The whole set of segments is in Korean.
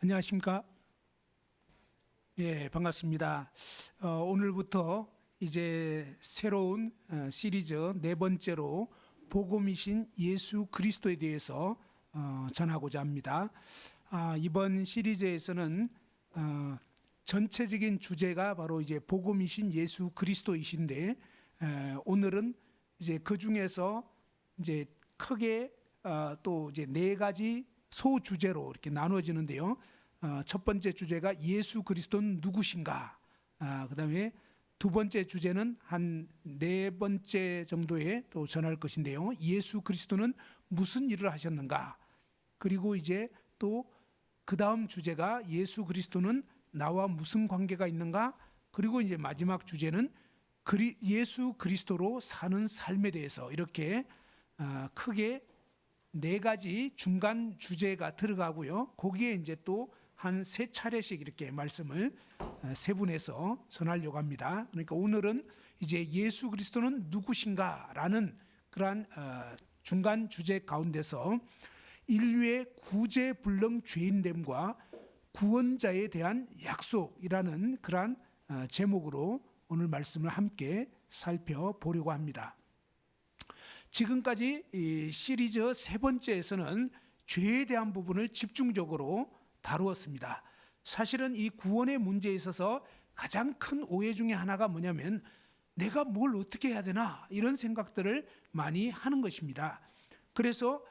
안녕하십니까? 예, 반갑습니다. 오늘부터 이제 새로운 시리즈 네 번째로 복음이신 예수 그리스도에 대해서 전하고자 합니다. 이번 시리즈에서는 전체적인 주제가 바로 이제 복음이신 예수 그리스도이신데, 오늘은 이제 그 중에서 이제 크게 또 이제 네 가지 소주제로 이렇게 나누어지는데요. 첫 번째 주제가 예수 그리스도는 누구신가? 그다음에 두 번째 주제는 한 네 번째 정도에 또 전할 것인데요. 예수 그리스도는 무슨 일을 하셨는가? 그리고 이제 또 그 다음 주제가 예수 그리스도는 나와 무슨 관계가 있는가? 그리고 이제 마지막 주제는 예수 그리스도로 사는 삶에 대해서 이렇게 크게 네 가지 중간 주제가 들어가고요. 거기에 이제 또 한 세 차례씩 이렇게 말씀을 세분해서 전하려고 합니다. 그러니까 오늘은 이제 예수 그리스도는 누구신가라는 그러한 중간 주제 가운데서 인류의 구제불능 죄인됨과 구원자에 대한 약속이라는 그러한 제목으로 오늘 말씀을 함께 살펴보려고 합니다. 지금까지 이 시리즈 세 번째에서는 죄에 대한 부분을 집중적으로 다루었습니다. 사실은 이 구원의 문제에 있어서 가장 큰 오해 중에 하나가 뭐냐면 내가 뭘 어떻게 해야 되나 이런 생각들을 많이 하는 것입니다. 그래서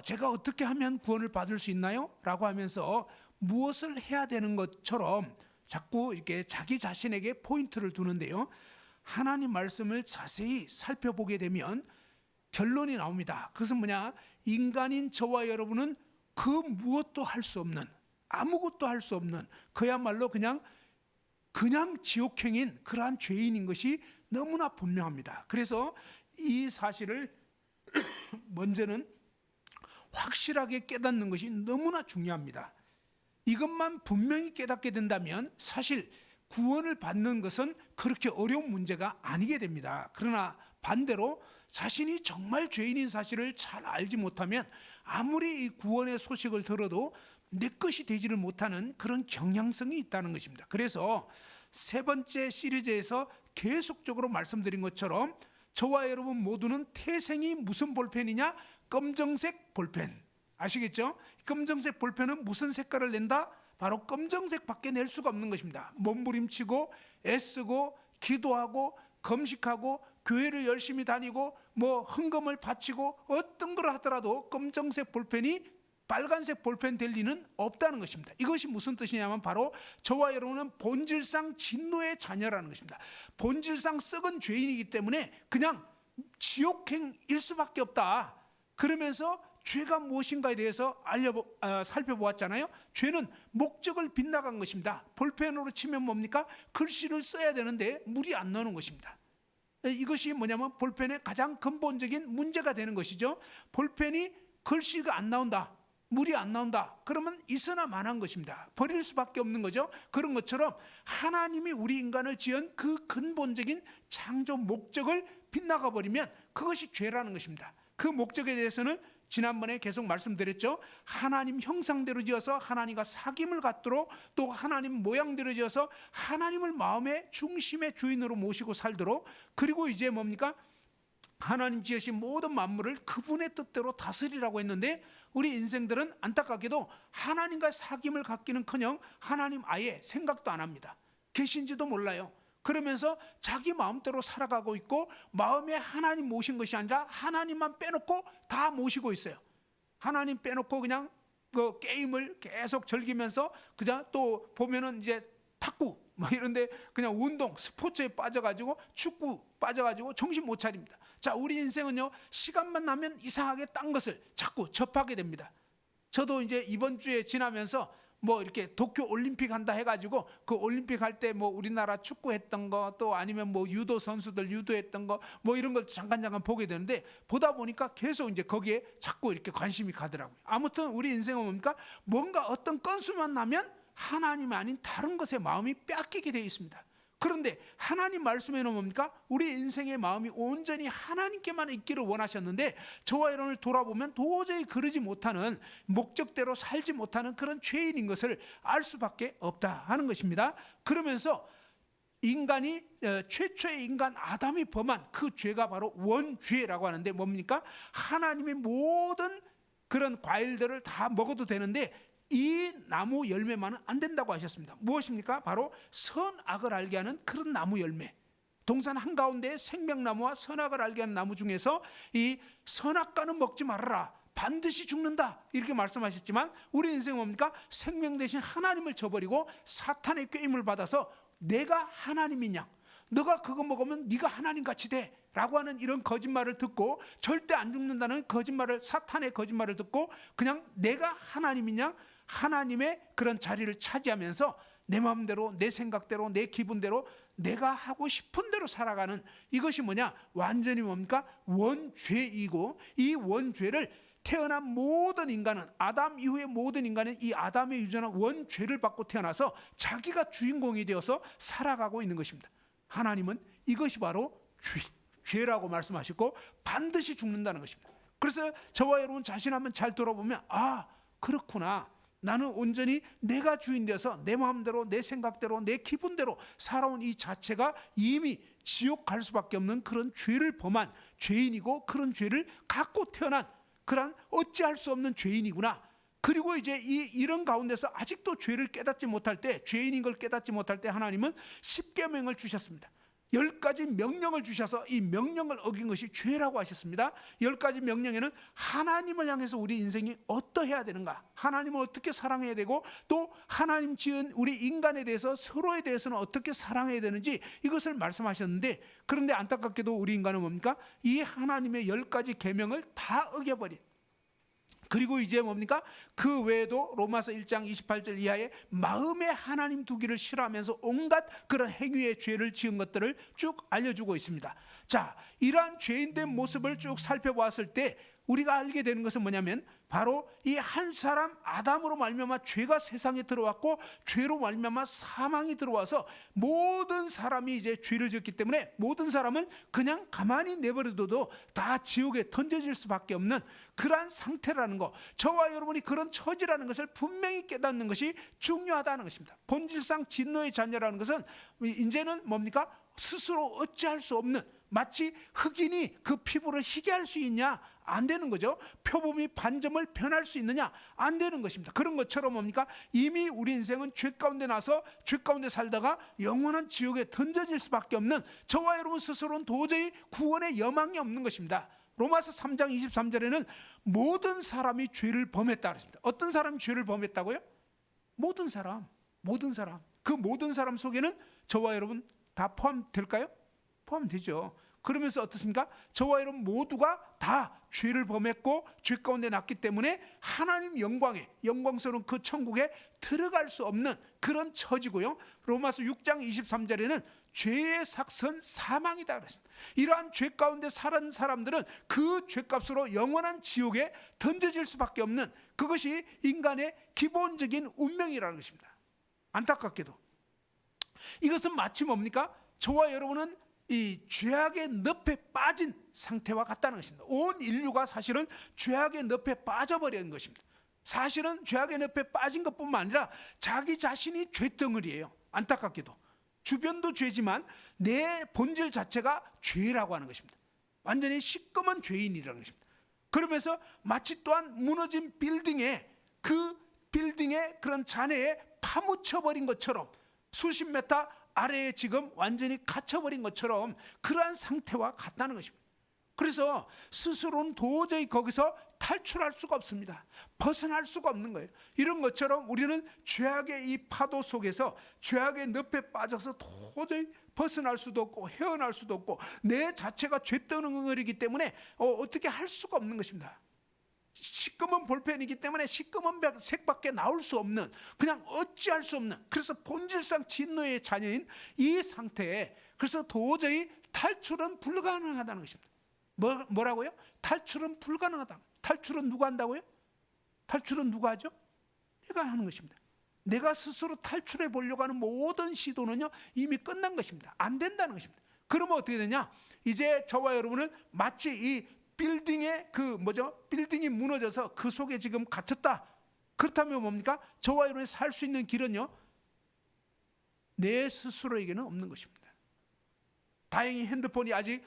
제가 어떻게 하면 구원을 받을 수 있나요? 라고 하면서 무엇을 해야 되는 것처럼 자꾸 이렇게 자기 자신에게 포인트를 두는데요. 하나님 말씀을 자세히 살펴보게 되면 결론이 나옵니다. 그것은 뭐냐? 인간인 저와 여러분은 그 무엇도 할 수 없는, 아무것도 할 수 없는, 그야말로 그냥 지옥행인 그러한 죄인인 것이 너무나 분명합니다. 그래서 이 사실을 먼저는 확실하게 깨닫는 것이 너무나 중요합니다. 이것만 분명히 깨닫게 된다면 사실 구원을 받는 것은 그렇게 어려운 문제가 아니게 됩니다. 그러나 반대로 자신이 정말 죄인인 사실을 잘 알지 못하면 아무리 이 구원의 소식을 들어도 내 것이 되지를 못하는 그런 경향성이 있다는 것입니다. 그래서 세 번째 시리즈에서 계속적으로 말씀드린 것처럼 저와 여러분 모두는 태생이 무슨 볼펜이냐? 검정색 볼펜. 아시겠죠? 검정색 볼펜은 무슨 색깔을 낸다? 바로 검정색밖에 낼 수가 없는 것입니다. 몸부림치고 애쓰고 기도하고 금식하고 교회를 열심히 다니고 뭐 헌금을 바치고 어떤 걸 하더라도 검정색 볼펜이 빨간색 볼펜 될 리는 없다는 것입니다. 이것이 무슨 뜻이냐면 바로 저와 여러분은 본질상 진노의 자녀라는 것입니다. 본질상 썩은 죄인이기 때문에 그냥 지옥행일 수밖에 없다. 그러면서 죄가 무엇인가에 대해서 살펴보았잖아요. 죄는 목적을 빗나간 것입니다. 볼펜으로 치면 뭡니까? 글씨를 써야 되는데 물이 안 나오는 것입니다. 이것이 뭐냐면 볼펜의 가장 근본적인 문제가 되는 것이죠. 볼펜이 글씨가 안 나온다, 물이 안 나온다, 그러면 있으나 마나한 것입니다. 버릴 수밖에 없는 거죠. 그런 것처럼 하나님이 우리 인간을 지은 그 근본적인 창조 목적을 빗나가 버리면 그것이 죄라는 것입니다. 그 목적에 대해서는 지난번에 계속 말씀드렸죠. 하나님 형상대로 지어서 하나님과 사귐을 갖도록, 또 하나님 모양대로 지어서 하나님을 마음의 중심의 주인으로 모시고 살도록, 그리고 이제 뭡니까? 하나님 지으신 모든 만물을 그분의 뜻대로 다스리라고 했는데 우리 인생들은 안타깝게도 하나님과 사귐을 갖기는커녕 하나님 아예 생각도 안 합니다. 계신지도 몰라요. 그러면서 자기 마음대로 살아가고 있고 마음에 하나님 모신 것이 아니라 하나님만 빼놓고 다 모시고 있어요. 하나님 빼놓고 그냥 그 게임을 계속 즐기면서 그냥 또 보면은 이제 탁구 뭐 이런데 그냥 운동 스포츠에 빠져가지고 축구 빠져가지고 정신 못 차립니다. 자, 우리 인생은요 시간만 나면 이상하게 딴 것을 자꾸 접하게 됩니다. 저도 이제 이번 주에 지나면서 뭐 이렇게 도쿄 올림픽 한다 해가지고 그 올림픽 할 때 뭐 우리나라 축구했던 거, 또 아니면 뭐 유도 선수들 유도했던 거 뭐 이런 걸 잠깐 보게 되는데 보다 보니까 계속 이제 거기에 자꾸 이렇게 관심이 가더라고요. 아무튼 우리 인생은 뭡니까? 뭔가 어떤 건수만 나면 하나님 아닌 다른 것에 마음이 뺏기게 되어 있습니다. 그런데 하나님 말씀에는 뭡니까? 우리 인생의 마음이 온전히 하나님께만 있기를 원하셨는데 저와 여러분을 돌아보면 도저히 그러지 못하는, 목적대로 살지 못하는 그런 죄인인 것을 알 수밖에 없다 하는 것입니다. 그러면서 인간이, 최초의 인간 아담이 범한 그 죄가 바로 원죄라고 하는데 뭡니까? 하나님의 모든 그런 과일들을 다 먹어도 되는데 이 나무 열매만은 안 된다고 하셨습니다. 무엇입니까? 바로 선악을 알게 하는 그런 나무 열매. 동산 한가운데 생명나무와 선악을 알게 하는 나무 중에서 이 선악과는 먹지 말아라, 반드시 죽는다, 이렇게 말씀하셨지만 우리 인생은 뭡니까? 생명 대신 하나님을 저버리고 사탄의 꾀임을 받아서 내가 하나님이냐, 너가 그거 먹으면 네가 하나님같이 돼 라고 하는 이런 거짓말을 듣고, 절대 안 죽는다는 거짓말을, 사탄의 거짓말을 듣고 그냥 내가 하나님이냐, 하나님의 그런 자리를 차지하면서 내 마음대로, 내 생각대로, 내 기분대로 내가 하고 싶은 대로 살아가는, 이것이 뭐냐? 완전히 뭡니까? 원죄이고, 이 원죄를 태어난 모든 인간은, 아담 이후의 모든 인간은 이 아담의 유전한 원죄를 받고 태어나서 자기가 주인공이 되어서 살아가고 있는 것입니다. 하나님은 이것이 바로 죄라고 말씀하시고 반드시 죽는다는 것입니다. 그래서 저와 여러분 자신 한번 잘 돌아보면, 아, 그렇구나, 나는 온전히 내가 주인 되어서 내 마음대로, 내 생각대로, 내 기분대로 살아온 이 자체가 이미 지옥 갈 수밖에 없는 그런 죄를 범한 죄인이고, 그런 죄를 갖고 태어난 그런 어찌할 수 없는 죄인이구나. 그리고 이제 이런 가운데서 아직도 죄를 깨닫지 못할 때, 죄인인 걸 깨닫지 못할 때 하나님은 10계명을 주셨습니다. 10가지 명령을 주셔서 이 명령을 어긴 것이 죄라고 하셨습니다. 10가지 명령에는 하나님을 향해서 우리 인생이 어떠해야 되는가, 하나님을 어떻게 사랑해야 되고, 또 하나님 지은 우리 인간에 대해서, 서로에 대해서는 어떻게 사랑해야 되는지 이것을 말씀하셨는데, 그런데 안타깝게도 우리 인간은 뭡니까? 이 하나님의 10가지 계명을 다 어겨버린, 그리고 이제 뭡니까? 그 외에도 로마서 1장 28절 이하에 마음에 하나님 두기를 싫어하면서 온갖 그런 행위의 죄를 지은 것들을 쭉 알려주고 있습니다. 자, 이러한 죄인된 모습을 쭉 살펴보았을 때 우리가 알게 되는 것은 뭐냐면, 바로 이 한 사람 아담으로 말미암아 죄가 세상에 들어왔고, 죄로 말미암아 사망이 들어와서 모든 사람이 이제 죄를 지었기 때문에 모든 사람은 그냥 가만히 내버려둬도 다 지옥에 던져질 수밖에 없는 그러한 상태라는 거, 저와 여러분이 그런 처지라는 것을 분명히 깨닫는 것이 중요하다는 것입니다. 본질상 진노의 자녀라는 것은 이제는 뭡니까? 스스로 어찌할 수 없는, 마치 흑인이 그 피부를 희게 할 수 있냐? 안 되는 거죠. 표범이 반점을 변할 수 있느냐? 안 되는 것입니다. 그런 것처럼 뭡니까? 이미 우리 인생은 죄 가운데 나서 죄 가운데 살다가 영원한 지옥에 던져질 수밖에 없는, 저와 여러분 스스로는 도저히 구원의 여망이 없는 것입니다. 로마서 3장 23절에는 모든 사람이 죄를 범했다 그랬습니다. 어떤 사람이 죄를 범했다고요? 모든 사람. 그 모든 사람 속에는 저와 여러분 다 포함될까요? 포함되죠. 그러면서 어떻습니까? 저와 여러분 모두가 다 죄를 범했고 죄 가운데 났기 때문에 하나님 영광스러운 그 천국에 들어갈 수 없는 그런 처지고요. 로마서 6장 23절에는 죄의 삭선 사망이다 그랬습니다. 이러한 죄 가운데 살은 사람들은 그 죄값으로 영원한 지옥에 던져질 수밖에 없는, 그것이 인간의 기본적인 운명이라는 것입니다. 안타깝게도 이것은 마치 뭡니까? 저와 여러분은 이 죄악의 늪에 빠진 상태와 같다는 것입니다. 온 인류가 사실은 죄악의 늪에 빠져버린 것입니다. 사실은 죄악의 늪에 빠진 것뿐만 아니라 자기 자신이 죄덩어리예요. 안타깝게도 주변도 죄지만 내 본질 자체가 죄라고 하는 것입니다. 완전히 시꺼먼 죄인이라는 것입니다. 그러면서 마치 또한 무너진 빌딩에, 그 빌딩의 그런 잔해에 파묻혀버린 것처럼, 수십 메타 아래에 지금 완전히 갇혀버린 것처럼 그러한 상태와 같다는 것입니다. 그래서 스스로는 도저히 거기서 탈출할 수가 없습니다. 벗어날 수가 없는 거예요. 이런 것처럼 우리는 죄악의 이 파도 속에서, 죄악의 늪에 빠져서 도저히 벗어날 수도 없고 헤어날 수도 없고, 내 자체가 죄덩어리이기 때문에 어떻게 할 수가 없는 것입니다. 시꺼먼 볼펜이기 때문에 시꺼먼 색밖에 나올 수 없는, 그냥 어찌할 수 없는, 그래서 본질상 진노의 자녀인 이 상태에, 그래서 도저히 탈출은 불가능하다는 것입니다. 뭐라고요? 탈출은 불가능하다. 탈출은 누가 한다고요? 탈출은 누가 하죠? 내가 하는 것입니다. 내가 스스로 탈출해 보려고 하는 모든 시도는요 이미 끝난 것입니다. 안 된다는 것입니다. 그러면 어떻게 되냐? 이제 저와 여러분은 마치 이 빌딩의 빌딩이 무너져서 그 속에 지금 갇혔다. 그렇다면 뭡니까? 저와 여러분이 살 수 있는 길은요 내 스스로에게는 없는 것입니다. 다행히 핸드폰이 아직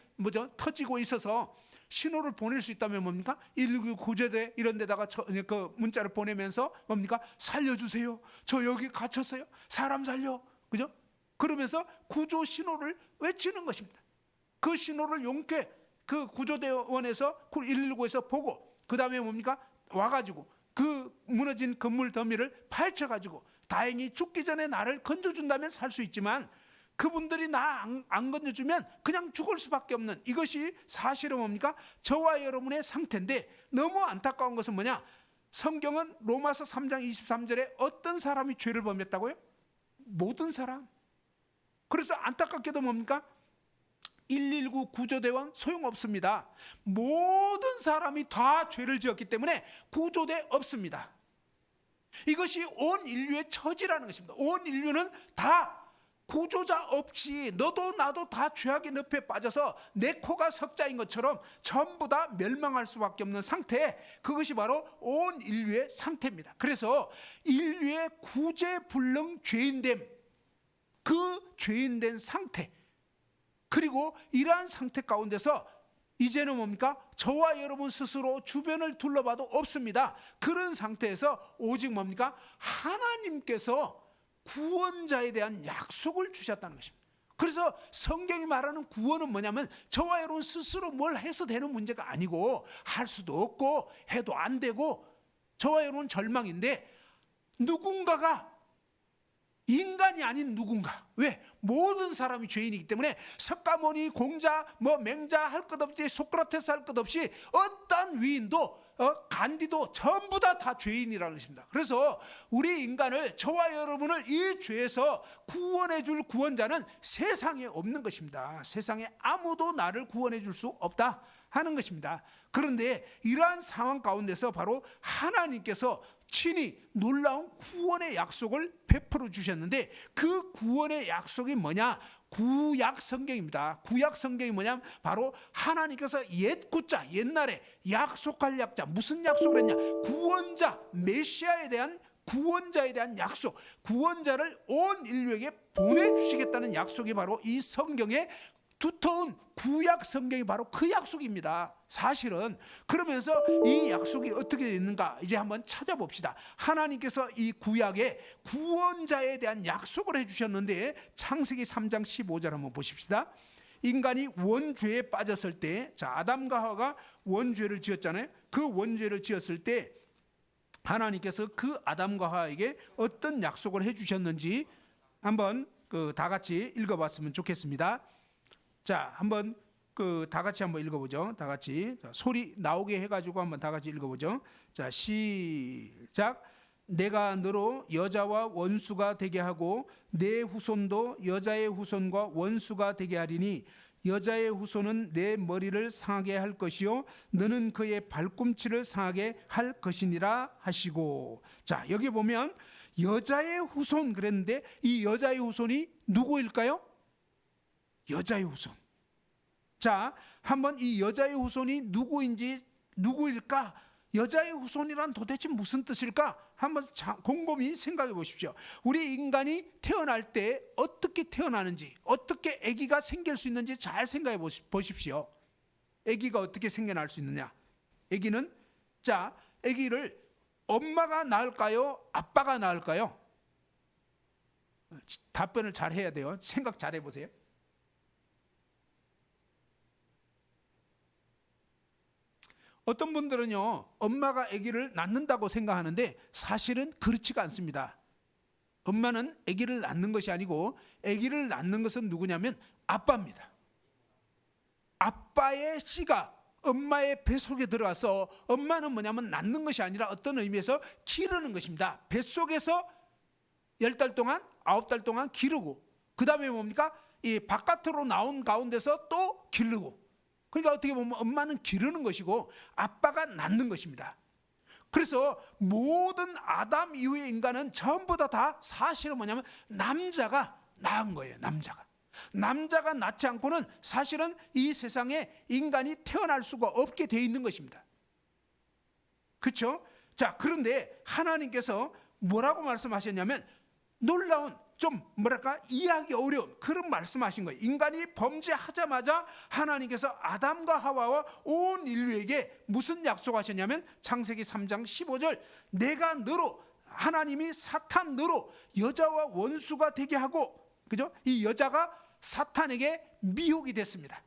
터지고 있어서 신호를 보낼 수 있다면 뭡니까? 119 구조대 이런 데다가 그 문자를 보내면서 뭡니까? 살려주세요. 저 여기 갇혔어요. 사람 살려. 그죠? 그러면서 구조 신호를 외치는 것입니다. 그 신호를 용케 그 구조대원에서 119에서 보고 그 다음에 뭡니까? 와가지고 그 무너진 건물 더미를 파헤쳐가지고 다행히 죽기 전에 나를 건져준다면 살 수 있지만 그분들이 나 안 건져주면 그냥 죽을 수밖에 없는 이것이 사실은 뭡니까? 저와 여러분의 상태인데 너무 안타까운 것은 뭐냐? 성경은 로마서 3장 23절에 어떤 사람이 죄를 범했다고요? 모든 사람. 그래서 안타깝게도 뭡니까? 119 구조대원 소용없습니다. 모든 사람이 다 죄를 지었기 때문에 구조대 없습니다. 이것이 온 인류의 처지라는 것입니다. 온 인류는 다 구조자 없이 너도 나도 다 죄악의 늪에 빠져서 내 코가 석자인 것처럼 전부 다 멸망할 수밖에 없는 상태, 그것이 바로 온 인류의 상태입니다. 그래서 인류의 구제불능 죄인됨, 그 죄인된 상태, 그리고 이러한 상태 가운데서 이제는 뭡니까? 저와 여러분 스스로 주변을 둘러봐도 없습니다. 그런 상태에서 오직 뭡니까? 하나님께서 구원자에 대한 약속을 주셨다는 것입니다. 그래서 성경이 말하는 구원은 뭐냐면 저와 여러분 스스로 뭘 해서 되는 문제가 아니고 할 수도 없고 해도 안 되고 저와 여러분 절망인데 누군가가 인간이 아닌 누군가, 왜? 모든 사람이 죄인이기 때문에 석가모니, 공자, 맹자 할 것 없이 소크라테스 할 것 없이 어떤 위인도 간디도 전부 다 죄인이라는 것입니다. 그래서 우리 인간을, 저와 여러분을 이 죄에서 구원해 줄 구원자는 세상에 없는 것입니다. 세상에 아무도 나를 구원해 줄 수 없다 하는 것입니다. 그런데 이러한 상황 가운데서 바로 하나님께서 친히 놀라운 구원의 약속을 베풀어 주셨는데 그 구원의 약속이 뭐냐? 구약 성경입니다. 구약 성경이 뭐냐면 바로 하나님께서 옛 구자, 옛날에 약속할 약자, 무슨 약속을 했냐? 구원자, 메시아에 대한 구원자에 대한 약속, 구원자를 온 인류에게 보내주시겠다는 약속이 바로 이 성경의 두터운 구약 성경이 바로 그 약속입니다. 사실은. 그러면서 이 약속이 어떻게 됐는가 이제 한번 찾아봅시다. 하나님께서 이 구약에 구원자에 대한 약속을 해주셨는데 창세기 3장 15절 한번 보십시다. 인간이 원죄에 빠졌을 때, 자, 아담과 하와가 원죄를 지었잖아요. 그 원죄를 지었을 때 하나님께서 그 아담과 하와에게 어떤 약속을 해주셨는지 한번 다 같이 읽어봤으면 좋겠습니다. 자, 한번 다 같이 한번 읽어보죠. 다 같이. 자, 소리 나오게 해가지고 한번 다 같이 읽어보죠. 자, 시작. 내가 너로 여자와 원수가 되게 하고 내 후손도 여자의 후손과 원수가 되게 하리니 여자의 후손은 내 머리를 상하게 할 것이요 너는 그의 발꿈치를 상하게 할 것이니라 하시고. 자, 여기 보면 여자의 후손 그랬는데 이 여자의 후손이 누구일까요? 여자의 후손. 자, 한번 이 여자의 후손이 누구일까? 여자의 후손이란 도대체 무슨 뜻일까? 한번 곰곰이 생각해 보십시오. 우리 인간이 태어날 때 어떻게 태어나는지, 어떻게 아기가 생길 수 있는지 잘 생각해 보십시오. 아기가 어떻게 생겨날 수 있느냐? 아기는, 자, 아기를 엄마가 낳을까요? 아빠가 낳을까요? 답변을 잘 해야 돼요. 생각 잘 해보세요. 어떤 분들은요, 엄마가 아기를 낳는다고 생각하는데 사실은 그렇지가 않습니다. 엄마는 아기를 낳는 것이 아니고 아기를 낳는 것은 누구냐면 아빠입니다. 아빠의 씨가 엄마의 뱃속에 들어와서, 엄마는 뭐냐면 낳는 것이 아니라 어떤 의미에서 기르는 것입니다. 뱃속에서 10달 동안, 9달 동안 기르고, 그 다음에 뭡니까? 이 바깥으로 나온 가운데서 또 기르고. 그러니까 어떻게 보면 엄마는 기르는 것이고 아빠가 낳는 것입니다. 그래서 모든 아담 이후의 인간은 전부 다 사실은 뭐냐면 남자가 낳은 거예요. 남자가 낳지 않고는 사실은 이 세상에 인간이 태어날 수가 없게 되어 있는 것입니다. 그렇죠? 자, 그런데 하나님께서 뭐라고 말씀하셨냐면 놀라운, 좀 뭐랄까 이해하기 어려운 그런 말씀하신 거예요. 인간이 범죄하자마자 하나님께서 아담과 하와와 온 인류에게 무슨 약속하셨냐면 창세기 3장 15절, 내가 너로, 하나님이 사탄 너로 여자와 원수가 되게 하고, 그죠? 이 여자가 사탄에게 미혹이 됐습니다.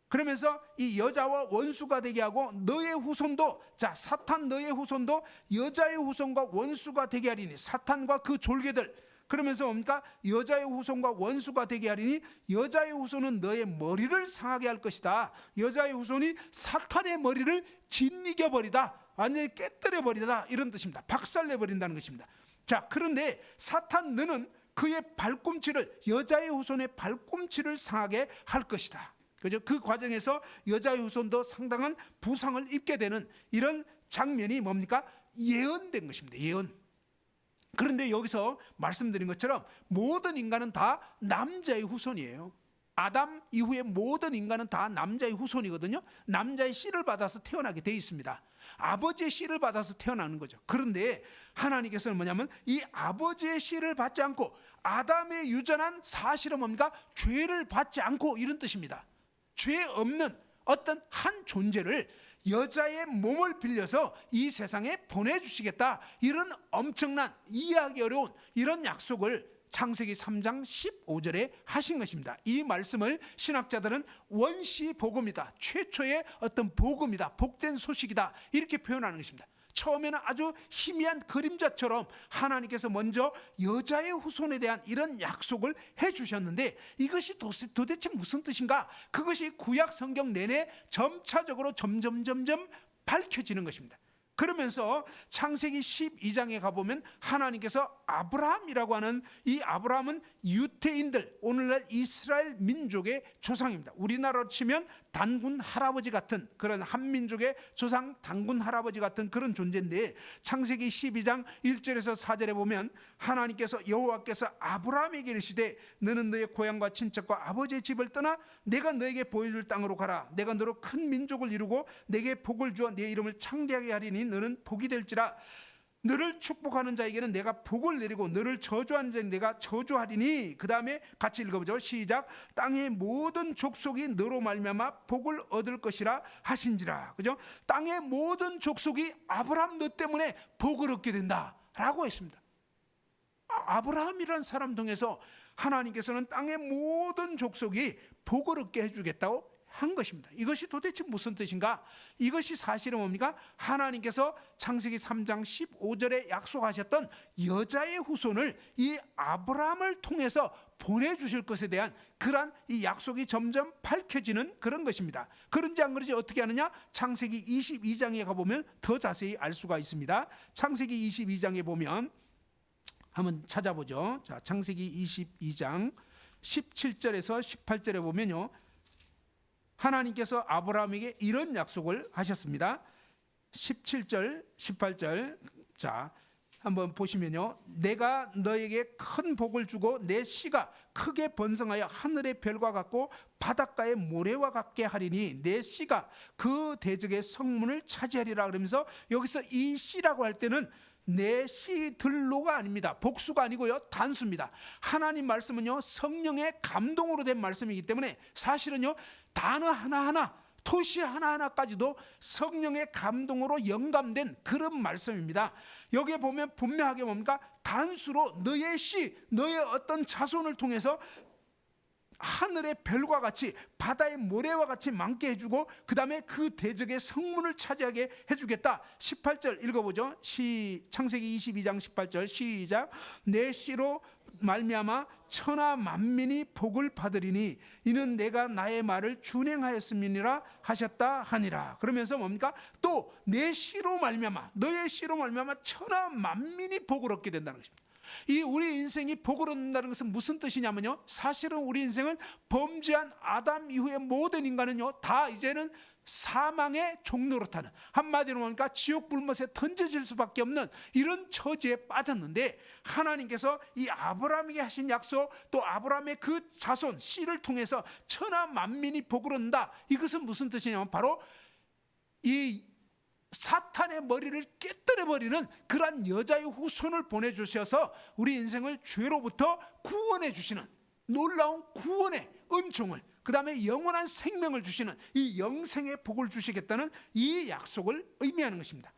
그러면서 이 여자와 원수가 되게 하고 너의 후손도, 자, 사탄 너의 후손도 여자의 후손과 원수가 되게 하리니, 사탄과 그 졸개들, 그러면서 뭡니까? 여자의 후손과 원수가 되게 하리니 여자의 후손은 너의 머리를 상하게 할 것이다. 여자의 후손이 사탄의 머리를 짓이겨 버리다, 완전히 깨뜨려 버리다, 이런 뜻입니다. 박살내 버린다는 것입니다. 자, 그런데 사탄 너는 그의 발꿈치를, 여자의 후손의 발꿈치를 상하게 할 것이다. 그죠? 그 과정에서 여자의 후손도 상당한 부상을 입게 되는 이런 장면이 뭡니까? 예언된 것입니다. 예언. 그런데 여기서 말씀드린 것처럼 모든 인간은 다 남자의 후손이에요. 아담 이후에 모든 인간은 다 남자의 후손이거든요. 남자의 씨를 받아서 태어나게 돼 있습니다. 아버지의 씨를 받아서 태어나는 거죠. 그런데 하나님께서는 뭐냐면 이 아버지의 씨를 받지 않고 아담의 유전한 사실은 뭡니까? 죄를 받지 않고, 이런 뜻입니다. 죄 없는 어떤 한 존재를 여자의 몸을 빌려서 이 세상에 보내주시겠다, 이런 엄청난, 이해하기 어려운 이런 약속을 창세기 3장 15절에 하신 것입니다. 이 말씀을 신학자들은 원시 복음이다, 최초의 어떤 복음이다, 복된 소식이다, 이렇게 표현하는 것입니다. 처음에는 아주 희미한 그림자처럼 하나님께서 먼저 여자의 후손에 대한 이런 약속을 해주셨는데 이것이 도대체 무슨 뜻인가? 그것이 구약 성경 내내 점차적으로 점점 밝혀지는 것입니다. 그러면서 창세기 12장에 가보면 하나님께서 아브라함이라고 하는, 이 아브라함은 유태인들, 오늘날 이스라엘 민족의 조상입니다. 우리나라로 치면 단군 할아버지 같은 그런 한민족의 조상, 단군 할아버지 같은 그런 존재인데, 창세기 12장 1절에서 4절에 보면 하나님께서, 여호와께서 아브라함에게 이르시되 너는 너의 고향과 친척과 아버지의 집을 떠나 내가 너에게 보여줄 땅으로 가라. 내가 너로 큰 민족을 이루고 내게 복을 주어 네 이름을 창대하게 하리니 너는 복이 될지라. 너를 축복하는 자에게는 내가 복을 내리고 너를 저주하는 자에게는 내가 저주하리니. 그 다음에 같이 읽어보죠. 시작. 땅의 모든 족속이 너로 말미암아 복을 얻을 것이라 하신지라. 그죠? 땅의 모든 족속이 아브라함 너 때문에 복을 얻게 된다라고 했습니다. 아브라함이라는 사람 통해서 하나님께서는 땅의 모든 족속이 복을 얻게 해주겠다고 한 것입니다. 이것이 도대체 무슨 뜻인가? 이것이 사실은 뭡니까? 하나님께서 창세기 3장 15절에 약속하셨던 여자의 후손을 이 아브라함을 통해서 보내주실 것에 대한 그러한 이 약속이 점점 밝혀지는 그런 것입니다. 그런지 안 그런지 어떻게 하느냐? 창세기 22장에 가보면 더 자세히 알 수가 있습니다. 창세기 22장에 보면 한번 찾아보죠. 자, 창세기 22장 17절에서 18절에 보면요, 하나님께서 아브라함에게 이런 약속을 하셨습니다. 17절, 18절. 자, 한번 보시면요, 내가 너에게 큰 복을 주고 내 씨가 크게 번성하여 하늘의 별과 같고 바닷가의 모래와 같게 하리니 내 씨가 그 대적의 성문을 차지하리라. 그러면서 여기서 이 씨라고 할 때는 내 씨들로가 아닙니다. 복수가 아니고요, 단수입니다. 하나님 말씀은요, 성령의 감동으로 된 말씀이기 때문에 사실은요, 단어 하나하나, 토시 하나하나까지도 성령의 감동으로 영감된 그런 말씀입니다. 여기에 보면 분명하게 뭡니까? 단수로 너의 씨, 너의 어떤 자손을 통해서 하늘의 별과 같이 바다의 모래와 같이 많게 해주고 그 다음에 그 대적의 성문을 차지하게 해주겠다. 18절 읽어보죠. 창세기 22장 18절 시작. 내 씨로 말미암아 천하 만민이 복을 받으리니 이는 내가 나의 말을 준행하였음이니라 하셨다 하니라. 그러면서 뭡니까? 또 내 씨로 말미암아, 너의 씨로 말미암아 천하 만민이 복을 얻게 된다는 것입니다. 이 우리 인생이 복을 얻는다는 것은 무슨 뜻이냐면요, 사실은 우리 인생은 범죄한 아담 이후의 모든 인간은요, 다 이제는 사망의 종노릇하는, 한마디로 보니까 지옥 불못에 던져질 수밖에 없는 이런 처지에 빠졌는데, 하나님께서 이 아브라함에게 하신 약속, 또 아브라함의 그 자손 씨를 통해서 천하 만민이 복을 얻는다. 이것은 무슨 뜻이냐면 바로 이 사탄의 머리를 깨뜨려버리는 그러한 여자의 후손을 보내주셔서 우리 인생을 죄로부터 구원해 주시는 놀라운 구원의 은총을, 그 다음에 영원한 생명을 주시는 이 영생의 복을 주시겠다는 이 약속을 의미하는 것입니다.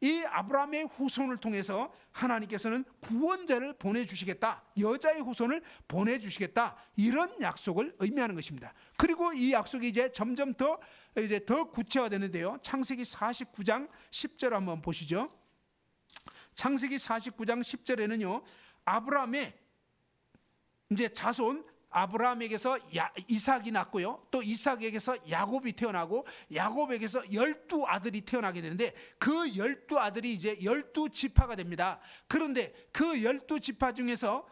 이 아브라함의 후손을 통해서 하나님께서는 구원자를 보내주시겠다, 여자의 후손을 보내주시겠다, 이런 약속을 의미하는 것입니다. 그리고 이 약속이 이제 점점 더 구체화되는데요. 창세기 49장 10절 한번 보시죠. 창세기 49장 10절에는요, 아브라함의 이제 자손, 아브라함에게서 이삭이 낳고요, 또 이삭에게서 야곱이 태어나고, 야곱에게서 12아들이 태어나게 되는데, 그 12아들이 이제 12지파가 됩니다. 그런데 그 12지파 중에서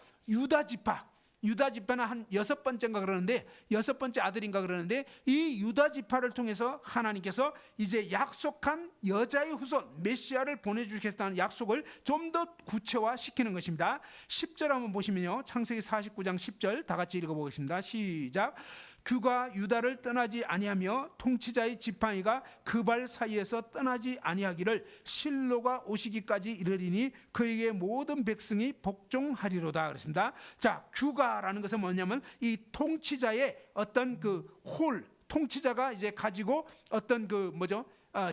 유다지파는 한 6번째인가 그러는데, 6번째 아들인가 그러는데, 이 유다지파를 통해서 하나님께서 이제 약속한 여자의 후손 메시아를 보내주시겠다는 약속을 좀 더 구체화시키는 것입니다. 10절 한번 보시면요, 창세기 49장 10절 다 같이 읽어보겠습니다. 시작. 규가 유다를 떠나지 아니하며 통치자의 지팡이가 그 발 사이에서 떠나지 아니하기를 실로가 오시기까지 이르리니 그에게 모든 백성이 복종하리로다 그랬습니다. 자, 규가라는 것은 뭐냐면 이 통치자의 어떤 통치자가 이제 가지고 어떤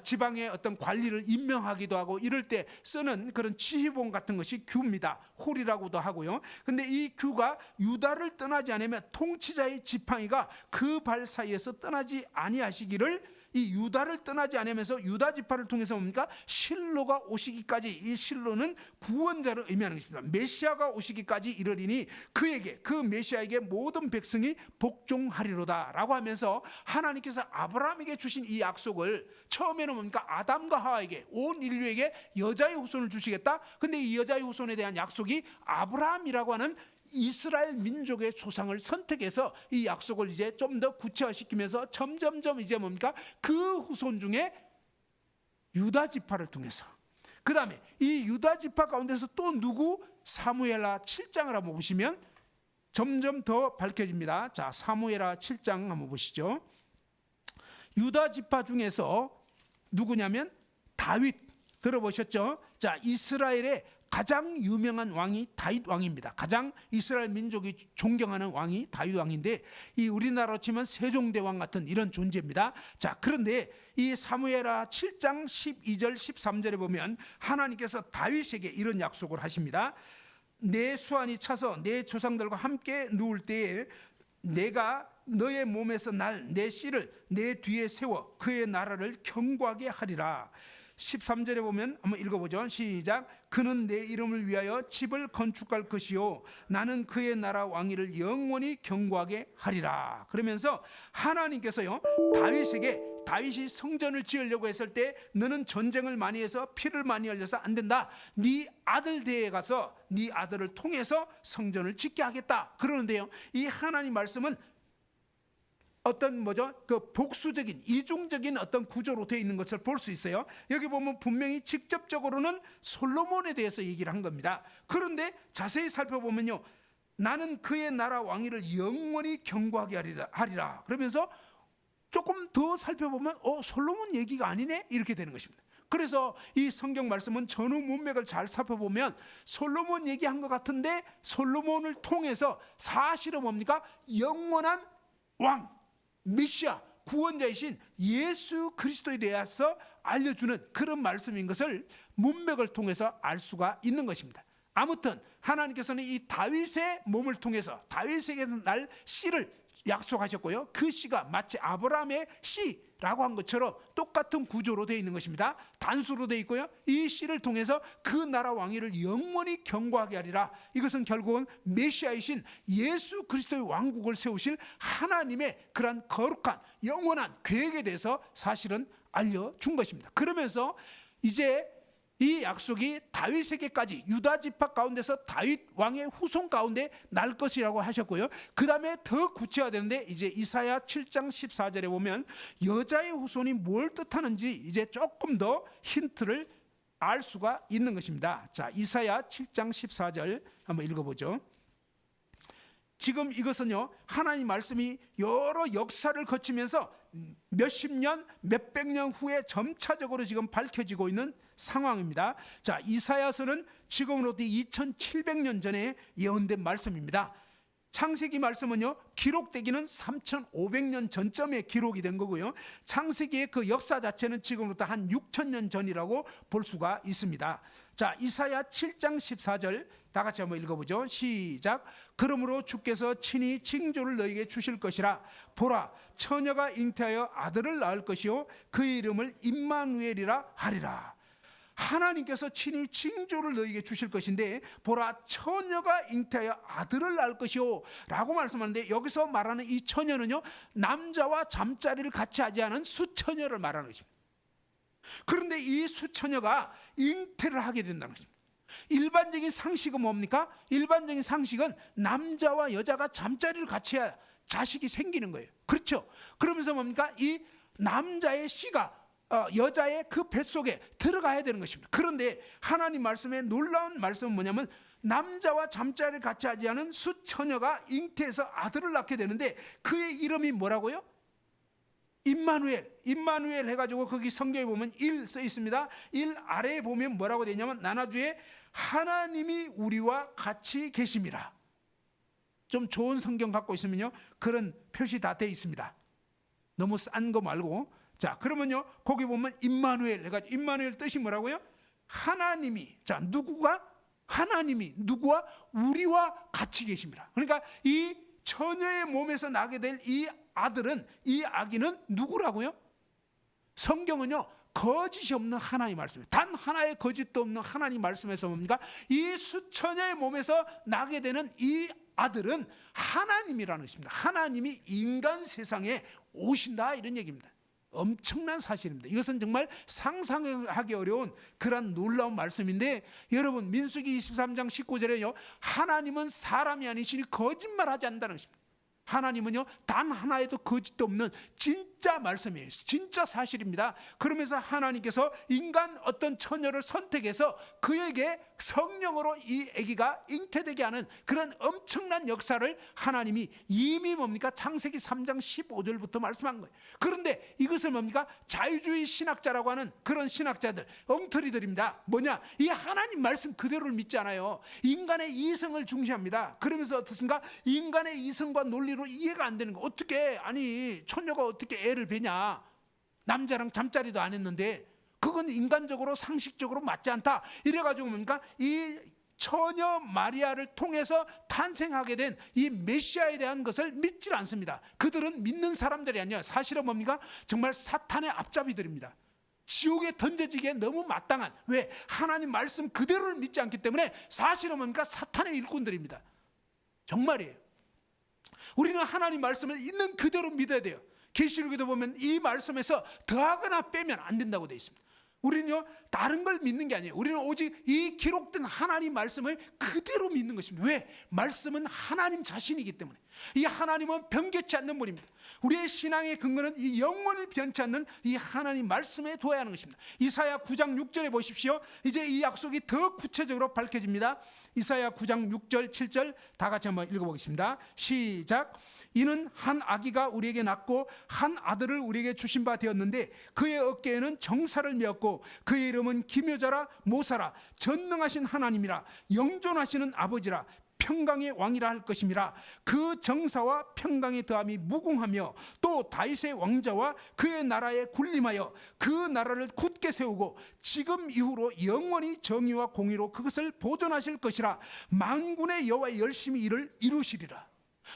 지방의 어떤 관리를 임명하기도 하고 이럴 때 쓰는 그런 지휘봉 같은 것이 규입니다. 홀이라고도 하고요. 근데 이 규가 유다를 떠나지 않으면 통치자의 지팡이가 그 발 사이에서 떠나지 아니하시기를, 이 유다를 떠나지 않으면서 유다 지파를 통해서 뭡니까? 실로가 오시기까지, 이 실로는 구원자를 의미하는 것입니다. 메시아가 오시기까지 이르리니 그에게, 그 메시아에게 모든 백성이 복종하리로다 라고 하면서 하나님께서 아브라함에게 주신 이 약속을 처음에는 뭡니까? 아담과 하와에게, 온 인류에게 여자의 후손을 주시겠다. 근데 이 여자의 후손에 대한 약속이 아브라함이라고 하는 이스라엘 민족의 조상을 선택해서 이 약속을 이제 좀 더 구체화시키면서 점점점 이제 뭡니까? 그 후손 중에 유다 지파를 통해서, 그 다음에 이 유다 지파 가운데서 또 누구? 사무엘하 7장을 한번 보시면 점점 더 밝혀집니다. 자, 사무엘하 7장 한번 보시죠. 유다 지파 중에서 누구냐면 다윗, 들어보셨죠? 자, 이스라엘의 가장 유명한 왕이 다윗 왕입니다. 가장 이스라엘 민족이 존경하는 왕이 다윗 왕인데, 이 우리나라로 치면 세종대왕 같은 이런 존재입니다. 자, 그런데 이 사무엘하 7장 12절 13절에 보면 하나님께서 다윗에게 이런 약속을 하십니다. 내 수완이 차서 내 조상들과 함께 누울 때에 내가 너의 몸에서 날 내 씨를 내 뒤에 세워 그의 나라를 견고하게 하리라. 13절에 보면 한번 읽어보죠. 시작. 그는 내 이름을 위하여 집을 건축할 것이요 나는 그의 나라 왕위를 영원히 견고하게 하리라. 그러면서 하나님께서요, 다윗이 성전을 지으려고 했을 때 너는 전쟁을 많이 해서 피를 많이 흘려서 안 된다. 네 아들 대에 가서 네 아들을 통해서 성전을 짓게 하겠다. 그러는데요, 이 하나님 말씀은 어떤 그 복수적인, 이중적인 어떤 구조로 되어 있는 것을 볼 수 있어요. 여기 보면 분명히 직접적으로는 솔로몬에 대해서 얘기를 한 겁니다. 그런데 자세히 살펴보면요, 나는 그의 나라 왕위를 영원히 견고하게 하리라. 그러면서 조금 더 살펴보면 솔로몬 얘기가 아니네, 이렇게 되는 것입니다. 그래서 이 성경 말씀은 전후 문맥을 잘 살펴보면 솔로몬 얘기한 것 같은데, 솔로몬을 통해서 사실은 뭡니까? 영원한 왕, 메시아, 구원자이신 예수 그리스도에 대해서 알려주는 그런 말씀인 것을 문맥을 통해서 알 수가 있는 것입니다. 아무튼 하나님께서는 이 다윗의 몸을 통해서 다윗에게서 날 씨를 약속하셨고요, 그 씨가 마치 아브라함의 씨라고 한 것처럼 똑같은 구조로 되어 있는 것입니다. 단수로 되어 있고요, 이 씨를 통해서 그 나라 왕위를 영원히 견고하게 하리라. 이것은 결국은 메시아이신 예수 그리스도의 왕국을 세우실 하나님의 그런 거룩한 영원한 계획에 대해서 사실은 알려준 것입니다. 그러면서 이제 이 약속이 다윗에게까지 유다 지파 가운데서 다윗 왕의 후손 가운데 날 것이라고 하셨고요. 그 다음에 더 구체화되는데 이제 이사야 7장 14절에 보면 여자의 후손이 뭘 뜻하는지 이제 조금 더 힌트를 알 수가 있는 것입니다. 자, 이사야 7장 14절 한번 읽어보죠. 지금 이것은요, 하나님 말씀이 여러 역사를 거치면서 몇십 년, 몇백 년 후에 점차적으로 지금 밝혀지고 있는 상황입니다. 자, 이사야서는 지금으로부터 2700년 전에 예언된 말씀입니다. 창세기 말씀은요, 기록되기는 3500년 전점에 기록이 된 거고요. 창세기의 그 역사 자체는 지금부터 한 6000년 전이라고 볼 수가 있습니다. 자, 이사야 7장 14절 다 같이 한번 읽어보죠. 시작. 그러므로 주께서 친히 징조를 너에게 주실 것이라. 보라, 처녀가 잉태하여 아들을 낳을 것이요 그의 이름을 임마누엘이라 하리라. 하나님께서 친히 징조를 너에게 주실 것인데, 보라, 처녀가 잉태하여 아들을 낳을 것이요 라고 말씀하는데, 여기서 말하는 이 처녀는요, 남자와 잠자리를 같이 하지 않은 수처녀를 말하는 것입니다. 그런데 이 수처녀가 잉태를 하게 된다는 것입니다. 일반적인 상식은 뭡니까? 일반적인 상식은 남자와 여자가 잠자리를 같이 해야 자식이 생기는 거예요. 그렇죠? 그러면서 뭡니까? 이 남자의 씨가 여자의 그 뱃속에 들어가야 되는 것입니다. 그런데 하나님 말씀의 놀라운 말씀은 뭐냐면, 남자와 잠자리를 같이 하지 않은 수처녀가 잉태해서 아들을 낳게 되는데, 그의 이름이 뭐라고요? 임마누엘 해가지고 거기 성경에 보면 1 써 있습니다. 1 아래에 보면 뭐라고 되냐면, 나나주에 하나님이 우리와 같이 계심이라. 좀 좋은 성경 갖고 있으면요, 그런 표시 다 돼 있습니다. 너무 싼 거 말고. 자, 그러면요, 거기 보면 임마누엘 해가지고, 임마누엘 뜻이 뭐라고요? 하나님이, 자, 누구가? 하나님이 누구와? 우리와 같이 계십니다. 그러니까 이 처녀의 몸에서 나게 될 이 아들은, 이 아기는 누구라고요? 성경은요, 거짓이 없는 하나님 말씀이에요. 단 하나의 거짓도 없는 하나님 말씀에서 뭡니까? 이 수처녀의 몸에서 나게 되는 이 아들은 하나님이라는 것입니다. 하나님이 인간 세상에 오신다, 이런 얘기입니다. 엄청난 사실입니다. 이것은 정말 상상하기 어려운 그런 놀라운 말씀인데, 여러분, 민수기 23장 19절에요, 하나님은 사람이 아니시니 거짓말하지 않는다는 것입니다. 하나님은요, 단 하나에도 거짓도 없는 진짜 말씀이에요. 진짜 사실입니다. 그러면서 하나님께서 인간 어떤 처녀를 선택해서 그에게 성령으로 이 아기가 잉태되게 하는 그런 엄청난 역사를 하나님이 이미 뭡니까? 창세기 3장 15절부터 말씀한 거예요. 그런데 이것을 뭡니까? 자유주의 신학자라고 하는 그런 신학자들, 엉터리들입니다. 뭐냐? 이 하나님 말씀 그대로를 믿지 않아요. 인간의 이성을 중시합니다. 그러면서 어떻습니까? 인간의 이성과 논리로 이해가 안 되는 거. 어떻게, 아니, 처녀가 어떻게 애를 베냐? 남자랑 잠자리도 안 했는데 그건 인간적으로 상식적으로 맞지 않다. 이래가지고 뭡니까? 이 처녀 마리아를 통해서 탄생하게 된 이 메시아에 대한 것을 믿질 않습니다. 그들은 믿는 사람들이 아니에요. 사실은 뭡니까? 정말 사탄의 앞잡이들입니다. 지옥에 던져지기에 너무 마땅한, 왜? 하나님 말씀 그대로를 믿지 않기 때문에 사실은 뭡니까? 사탄의 일꾼들입니다. 정말이에요. 우리는 하나님 말씀을 있는 그대로 믿어야 돼요. 계시록에도 보면 이 말씀에서 더하거나 빼면 안 된다고 되어 있습니다. 우리는요, 다른 걸 믿는 게 아니에요. 우리는 오직 이 기록된 하나님 말씀을 그대로 믿는 것입니다. 왜? 말씀은 하나님 자신이기 때문에. 이 하나님은 변개치 않는 분입니다. 우리의 신앙의 근거는 이 영원히 변치 않는 이 하나님 말씀에 둬야 하는 것입니다. 이사야 9장 6절에 보십시오. 이제 이 약속이 더 구체적으로 밝혀집니다. 이사야 9장 6절 7절 다 같이 한번 읽어보겠습니다. 시작. 이는 한 아기가 우리에게 낳고 한 아들을 우리에게 주신 바 되었는데, 그의 어깨에는 정사를 메었고 그의 이름은 기묘자라 모사라 전능하신 하나님이라 영존하시는 아버지라 평강의 왕이라 할 것임이라. 그 정사와 평강의 더함이 무궁하며 또 다윗의 왕자와 그의 나라에 군림하여 그 나라를 굳게 세우고 지금 이후로 영원히 정의와 공의로 그것을 보존하실 것이라. 만군의 여호와의 열심히 이를 이루시리라.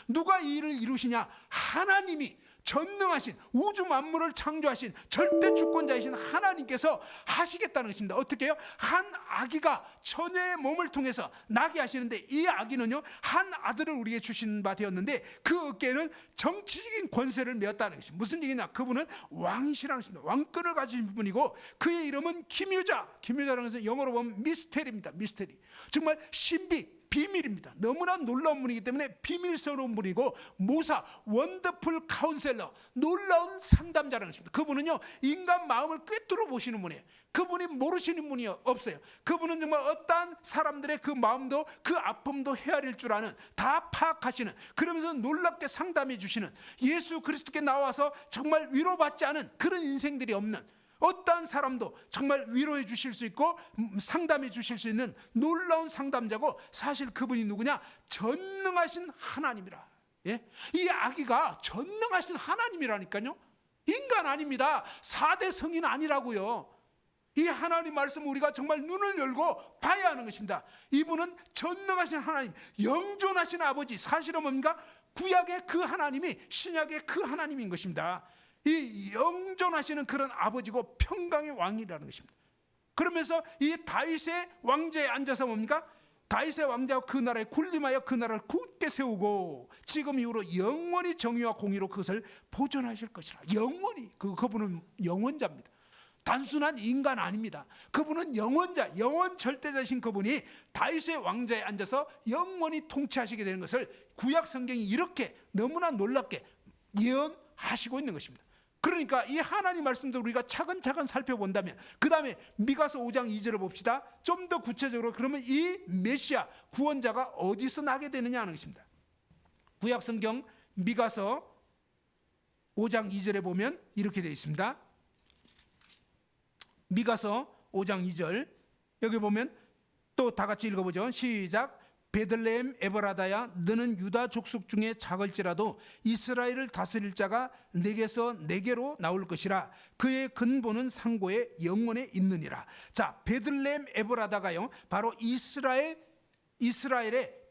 누가 이 일을 이루시냐? 하나님이 전능하신 우주 만물을 창조하신 절대 주권자이신 하나님께서 하시겠다는 것입니다. 어떻게 해요? 한 아기가 처녀의 몸을 통해서 나게 하시는데, 이 아기는요 한 아들을 우리에게 주신 바 되었는데 그 어깨에는 정치적인 권세를 메었다는 것입니다. 무슨 얘기냐? 그분은 왕이시라는 것입니다. 왕권을 가진 분이고 그의 이름은 기묘자. 기묘자라는 것은 영어로 보면 미스테리입니다. 미스테리. 정말 신비, 비밀입니다. 너무나 놀라운 분이기 때문에 비밀스러운 분이고, 모사, 원더풀 카운셀러, 놀라운 상담자라는 것입니다. 그분은요 인간 마음을 꿰뚫어 보시는 분이에요. 그분이 모르시는 분이 없어요. 그분은 정말 어떠한 사람들의 그 마음도 그 아픔도 헤아릴 줄 아는, 다 파악하시는, 그러면서 놀랍게 상담해 주시는, 예수 그리스도께 나와서 정말 위로받지 않은 그런 인생들이 없는, 어떠한 사람도 정말 위로해 주실 수 있고 상담해 주실 수 있는 놀라운 상담자고, 사실 그분이 누구냐? 전능하신 하나님이라. 예? 이 아기가 전능하신 하나님이라니까요. 인간 아닙니다. 4대 성인 아니라고요. 이 하나님 말씀 우리가 정말 눈을 열고 봐야 하는 것입니다. 이분은 전능하신 하나님, 영존하신 아버지. 사실은 뭡니까? 구약의 그 하나님이 신약의 그 하나님인 것입니다. 이 영존하시는 그런 아버지고 평강의 왕이라는 것입니다. 그러면서 이 다윗의 왕좌에 앉아서 뭡니까? 다윗의 왕자와 그 나라에 군림하여 그 나라를 굳게 세우고 지금 이후로 영원히 정의와 공의로 그것을 보존하실 것이라. 영원히. 그분은 영원자입니다. 단순한 인간 아닙니다. 그분은 영원자, 영원 절대자신 그분이 다윗의 왕자에 앉아서 영원히 통치하시게 되는 것을 구약 성경이 이렇게 너무나 놀랍게 예언하시고 있는 것입니다. 그러니까 이 하나님 말씀도 우리가 차근차근 살펴본다면, 그 다음에 미가서 5장 2절을 봅시다. 좀 더 구체적으로 그러면 이 메시아 구원자가 어디서 나게 되느냐 하는 것입니다. 구약 성경 미가서 5장 2절에 보면 이렇게 되어 있습니다. 미가서 5장 2절, 여기 보면 또 다 같이 읽어보죠. 시작. 베들레헴 에버라다야, 너는 유다 족속 중에 작을지라도 이스라엘을 다스릴 자가 내게서 내게로 나올 것이라. 그의 근본은 상고에 영원에 있느니라. 자, 베들레헴 에버라다가요 바로 이스라엘의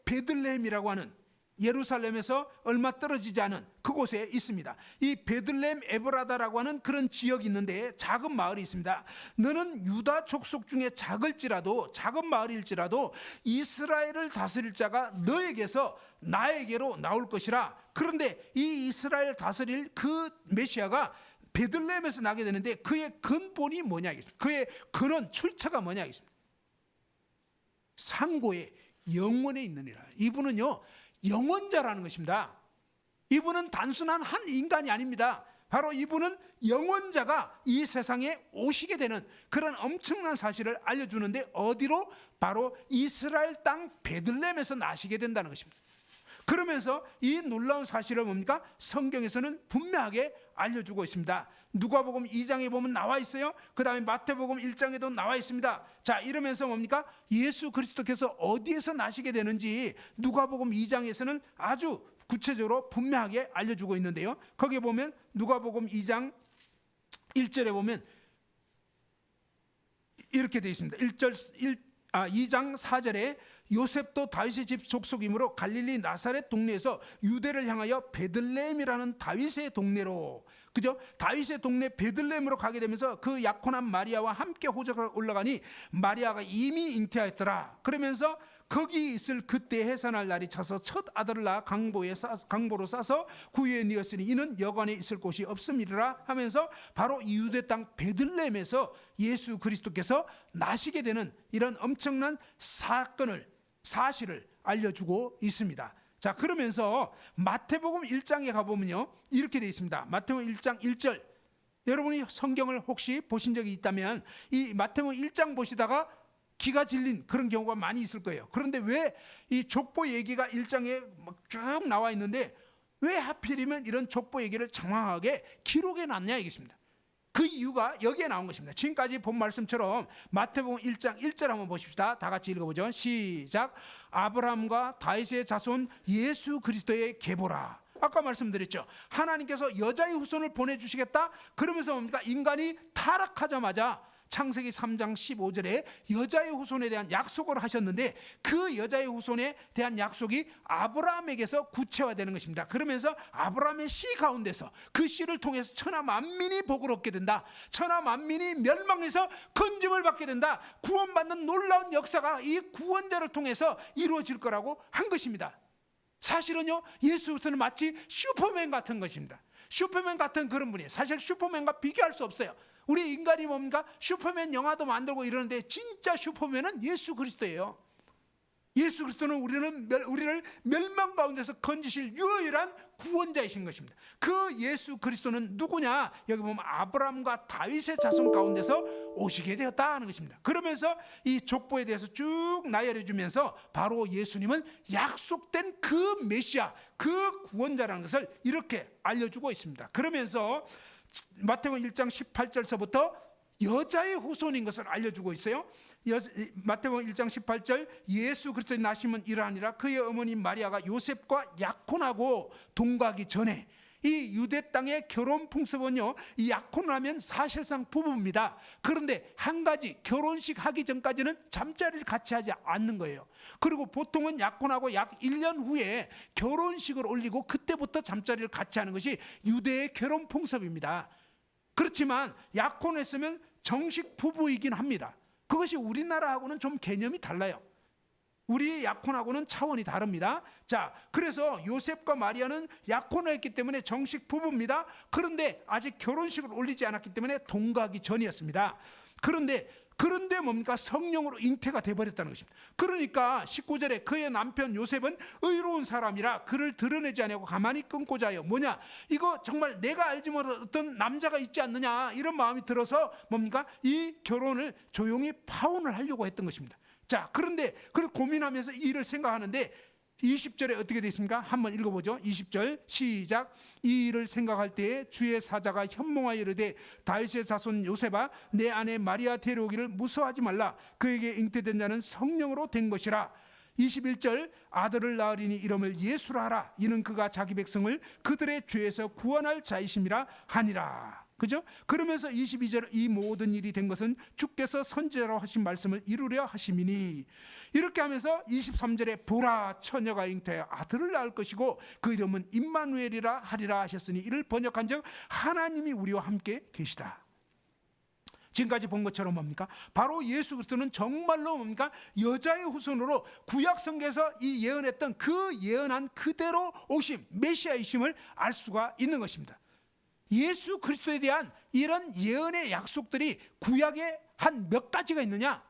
베들레헴이라고 하는, 예루살렘에서 얼마 떨어지지 않은 그곳에 있습니다. 이 베들레헴 에브라다라고 하는 그런 지역이 있는데 작은 마을이 있습니다. 너는 유다 족속 중에 작을지라도, 작은 마을일지라도 이스라엘을 다스릴 자가 너에게서 나에게로 나올 것이라. 그런데 이 이스라엘 다스릴 그 메시아가 베들레헴에서 나게 되는데 그의 근본이 뭐냐 하겠습니다. 그의 근원, 출처가 뭐냐 하겠습니다. 상고에 영원에 있느니라. 이분은요 영원자라는 것입니다. 이분은 단순한 한 인간이 아닙니다. 바로 이분은 영원자가 이 세상에 오시게 되는 그런 엄청난 사실을 알려주는데, 어디로? 바로 이스라엘 땅 베들레헴에서 나시게 된다는 것입니다. 그러면서 이 놀라운 사실을 뭡니까? 성경에서는 분명하게 알려주고 있습니다. 누가복음 2장에 보면 나와 있어요. 그 다음에 마태복음 1장에도 나와 있습니다. 자, 이러면서 뭡니까? 예수 그리스도께서 어디에서 나시게 되는지 누가복음 2장에서는 아주 구체적으로 분명하게 알려주고 있는데요. 거기에 보면 누가복음 2장 1절에 보면 이렇게 되어 있습니다. 2장 4절에 요셉도 다윗의 집 족속이므로 갈릴리 나사렛 동네에서 유대를 향하여 베들레헴이라는 다윗의 동네로, 그죠? 다윗의 동네 베들레헴으로 가게 되면서 그 약혼한 마리아와 함께 호적을 올라가니 마리아가 이미 잉태하였더라. 그러면서 거기 있을 그때 해산할 날이 차서 첫 아들을 낳아 강보로 싸서 구유에 뉘었으니 이는 여관에 있을 곳이 없음이라 하면서 바로 이 유대 땅 베들레헴에서 예수 그리스도께서 나시게 되는 이런 엄청난 사실을 알려주고 있습니다. 자, 그러면서 마태복음 1장에 가보면요 이렇게 되어 있습니다. 마태복음 1장 1절, 여러분이 성경을 혹시 보신 적이 있다면 이 마태복음 1장 보시다가 기가 질린 그런 경우가 많이 있을 거예요. 그런데 왜 이 족보 얘기가 1장에 쭉 나와 있는데 왜 하필이면 이런 족보 얘기를 장황하게 기록해 놨냐 이겠습니다. 그 이유가 여기에 나온 것입니다. 지금까지 본 말씀처럼 마태복음 1장 1절 한번 보십시다. 다 같이 읽어보죠. 시작. 아브라함과 다윗의 자손 예수 그리스도의 계보라. 아까 말씀드렸죠. 하나님께서 여자의 후손을 보내주시겠다. 그러면서 뭡니까? 인간이 타락하자마자 창세기 3장 15절에 여자의 후손에 대한 약속을 하셨는데 그 여자의 후손에 대한 약속이 아브라함에게서 구체화되는 것입니다. 그러면서 아브라함의 씨 가운데서 그 씨를 통해서 천하 만민이 복을 얻게 된다. 천하 만민이 멸망에서 건짐을 받게 된다. 구원받는 놀라운 역사가 이 구원자를 통해서 이루어질 거라고 한 것입니다. 사실은요, 예수 그리스도는 마치 슈퍼맨 같은 것입니다. 슈퍼맨 같은 그런 분이에요. 사실 슈퍼맨과 비교할 수 없어요. 우리 인간이 뭡니까? 슈퍼맨 영화도 만들고 이러는데 진짜 슈퍼맨은 예수 그리스도예요. 예수 그리스도는 우리를 멸망 가운데서 건지실 유일한 구원자이신 것입니다. 그 예수 그리스도는 누구냐? 여기 보면 아브라함과 다윗의 자손 가운데서 오시게 되었다 하는 것입니다. 그러면서 이 족보에 대해서 쭉 나열해 주면서 바로 예수님은 약속된 그 메시아, 그 구원자라는 것을 이렇게 알려주고 있습니다. 그러면서 마태복음 1장 18절서부터 여자의 후손인 것을 알려주고 있어요. 마태복음 1장 18절, 예수 그리스도의 나심은 이러하니라. 그의 어머니 마리아가 요셉과 약혼하고 동거하기 전에, 이 유대 땅의 결혼 풍습은요, 이 약혼을 하면 사실상 부부입니다. 그런데 한 가지, 결혼식 하기 전까지는 잠자리를 같이 하지 않는 거예요. 그리고 보통은 약혼하고 약 1년 후에 결혼식을 올리고 그때부터 잠자리를 같이 하는 것이 유대의 결혼 풍습입니다. 그렇지만 약혼했으면 정식 부부이긴 합니다. 그것이 우리나라하고는 좀 개념이 달라요. 우리의 약혼하고는 차원이 다릅니다. 자, 그래서 요셉과 마리아는 약혼을 했기 때문에 정식 부부입니다. 그런데 아직 결혼식을 올리지 않았기 때문에 동거하기 전이었습니다. 그런데 뭡니까? 성령으로 잉태가 돼버렸다는 것입니다. 그러니까 19절에 그의 남편 요셉은 의로운 사람이라 그를 드러내지 않고 가만히 끊고자 하여, 뭐냐? 이거 정말 내가 알지 못한 어떤 남자가 있지 않느냐, 이런 마음이 들어서 뭡니까? 이 결혼을 조용히 파혼을 하려고 했던 것입니다. 자, 그런데 그걸 고민하면서 이 일을 생각하는데 20절에 어떻게 되어 있습니까? 한번 읽어보죠. 20절 시작. 이 일을 생각할 때에 주의 사자가 현몽하여 이르되 다윗의 자손 요셉아, 내 아내 마리아 데려오기를 무서워하지 말라. 그에게 잉태된 자는 성령으로 된 것이라. 21절 아들을 낳으리니 이름을 예수라 하라. 이는 그가 자기 백성을 그들의 죄에서 구원할 자이심이라 하니라. 그죠? 그러면서 22절, 이 모든 일이 된 것은 주께서 선지자로 하신 말씀을 이루려 하심이니. 이렇게 하면서 23절에 보라, 처녀가 잉태하여 아들을 낳을 것이고 그 이름은 임마누엘이라 하리라 하셨으니, 이를 번역한즉 하나님이 우리와 함께 계시다. 지금까지 본 것처럼 뭡니까? 바로 예수 그리스도는 정말로 뭡니까? 여자의 후손으로 구약 성경에서 이 예언했던 그 예언한 그대로 오심, 메시아이심을 알 수가 있는 것입니다. 예수 그리스도에 대한 이런 예언의 약속들이 구약에 한 몇 가지가 있느냐?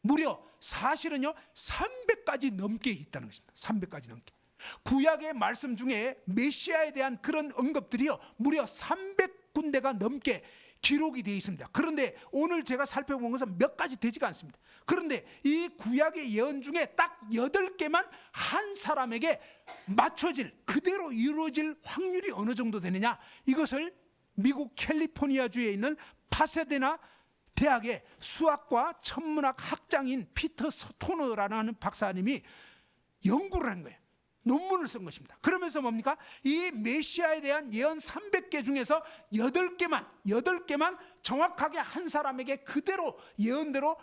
무려 사실은요 300가지 넘게 있다는 것입니다. 300가지 넘게. 구약의 말씀 중에 메시아에 대한 그런 언급들이요 무려 300군데가 넘게 기록이 되어 있습니다. 그런데 오늘 제가 살펴본 것은 몇 가지 되지가 않습니다. 그런데 이 구약의 예언 중에 딱 8개만 한 사람에게 맞춰질, 그대로 이루어질 확률이 어느 정도 되느냐, 이것을 미국 캘리포니아주에 있는 파세데나 대학의 수학과 천문학 학장인 피터 스토너라는 박사님이 연구를 한 거예요. 논문을 쓴 것입니다. 그러면서 뭡니까? 이 메시아에 대한 예언 300개 중에서 8개만 정확하게 한 사람에게 그대로 예언대로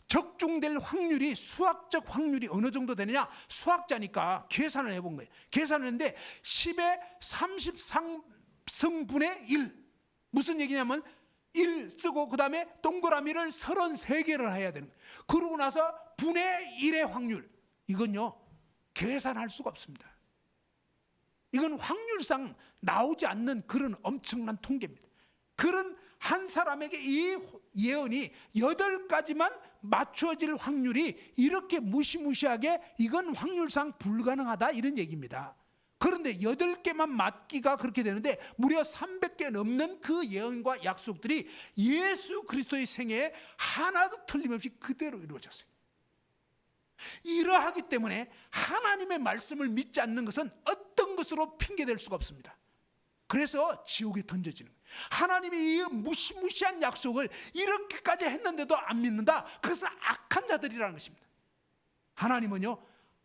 적중될 확률이, 수학적 확률이 어느 정도 되느냐, 수학자니까 계산을 해본 거예요. 계산을 했는데 10의 33승분의 1. 무슨 얘기냐면 1 쓰고 그 다음에 동그라미를 33개를 해야 되는 거예요. 그러고 나서 분의 1의 확률, 이건요 계산할 수가 없습니다. 이건 확률상 나오지 않는 그런 엄청난 통계입니다. 그런 한 사람에게 이 예언이 8가지만 맞춰질 확률이 이렇게 무시무시하게, 이건 확률상 불가능하다, 이런 얘기입니다. 그런데 8개만 맞기가 그렇게 되는데 무려 300개 넘는 그 예언과 약속들이 예수 그리스도의 생애에 하나도 틀림없이 그대로 이루어졌어요. 이러하기 때문에 하나님의 말씀을 믿지 않는 것은 어떤 것으로 핑계댈 수가 없습니다. 그래서 지옥에 던져지는 거예요. 하나님이 이 무시무시한 약속을 이렇게까지 했는데도 안 믿는다, 그것은 악한 자들이라는 것입니다. 하나님은요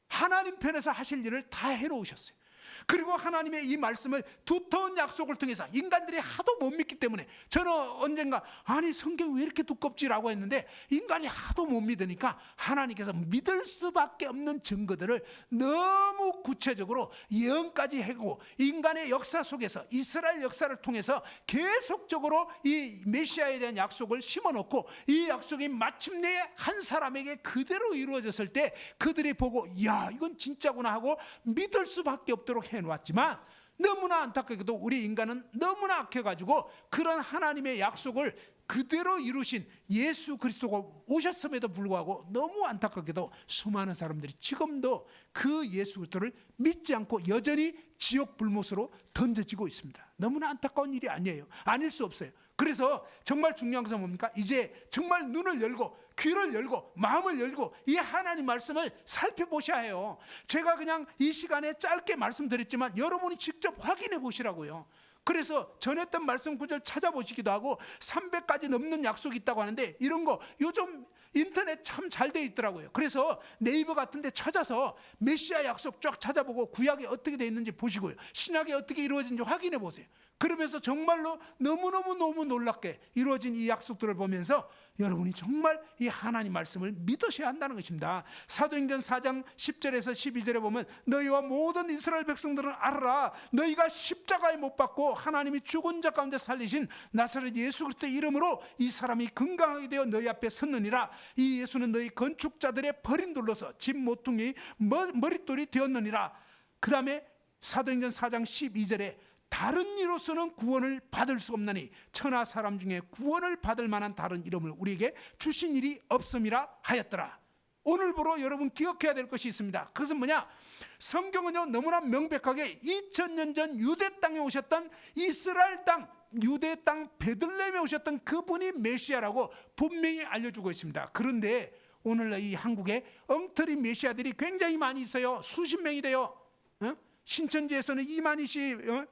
하나님 편에서 하실 일을 다 해놓으셨어요. 그리고 하나님의 이 말씀을 두터운 약속을 통해서 인간들이 하도 못 믿기 때문에, 저는 언젠가 아니 성경이 왜 이렇게 두껍지라고 했는데 인간이 하도 못 믿으니까 하나님께서 믿을 수밖에 없는 증거들을 너무 구체적으로 예언까지 하고 인간의 역사 속에서 이스라엘 역사를 통해서 계속적으로 이 메시아에 대한 약속을 심어놓고, 이 약속이 마침내 한 사람에게 그대로 이루어졌을 때 그들이 보고 야 이건 진짜구나 하고 믿을 수밖에 없도록 해놓았지만, 너무나 안타깝게도 우리 인간은 너무나 악해가지고 그런 하나님의 약속을 그대로 이루신 예수 그리스도가 오셨음에도 불구하고 너무 안타깝게도 수많은 사람들이 지금도 그 예수 그리스도를 믿지 않고 여전히 지옥 불못으로 던져지고 있습니다. 너무나 안타까운 일이 아니에요. 아닐 수 없어요. 그래서 정말 중요한 것은 뭡니까? 이제 정말 눈을 열고 귀를 열고 마음을 열고 이 하나님 말씀을 살펴보셔야 해요. 제가 그냥 이 시간에 짧게 말씀드렸지만 여러분이 직접 확인해 보시라고요. 그래서 전했던 말씀 구절 찾아보시기도 하고 300가지 넘는 약속이 있다고 하는데, 이런 거 요즘 인터넷 참 잘 돼 있더라고요. 그래서 네이버 같은 데 찾아서 메시아 약속 쫙 찾아보고 구약에 어떻게 돼 있는지 보시고요, 신약에 어떻게 이루어진지 확인해 보세요. 그러면서 정말로 너무 놀랍게 이루어진 이 약속들을 보면서 여러분이 정말 이 하나님 말씀을 믿으셔야 한다는 것입니다. 사도행전 4장 10절에서 12절에 보면 너희와 모든 이스라엘 백성들은 알아라, 너희가 십자가에 못 박고 하나님이 죽은 자 가운데 살리신 나사렛 예수 그리스도의 이름으로 이 사람이 건강하게 되어 너희 앞에 섰느니라. 이 예수는 너희 건축자들의 버린 돌로서 집 모퉁이 머릿돌이 되었느니라. 그 다음에 사도행전 4장 12절에 다른 이로서는 구원을 받을 수 없나니 천하 사람 중에 구원을 받을 만한 다른 이름을 우리에게 주신 일이 없음이라 하였더라. 오늘부로 여러분 기억해야 될 것이 있습니다. 그것은 뭐냐? 성경은요 너무나 명백하게 2000년 전 유대 땅에 오셨던 이스라엘 땅, 유대 땅 베들레헴에 오셨던 그분이 메시아라고 분명히 알려주고 있습니다. 그런데 오늘날 이 한국에 엉터리 메시아들이 굉장히 많이 있어요. 수십 명이 돼요. 신천지에서는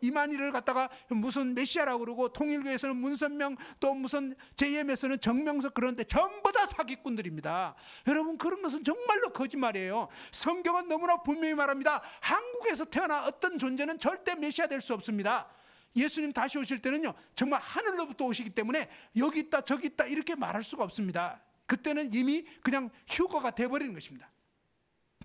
이만희를 갖다가 무슨 메시아라고 그러고, 통일교에서는 문선명, 또 무슨 JM에서는 정명석, 그런데 전부 다 사기꾼들입니다. 여러분, 그런 것은 정말로 거짓말이에요. 성경은 너무나 분명히 말합니다. 한국에서 태어난 어떤 존재는 절대 메시아 될 수 없습니다. 예수님 다시 오실 때는요 정말 하늘로부터 오시기 때문에 여기 있다 저기 있다 이렇게 말할 수가 없습니다. 그때는 이미 그냥 휴거가 돼버리는 것입니다.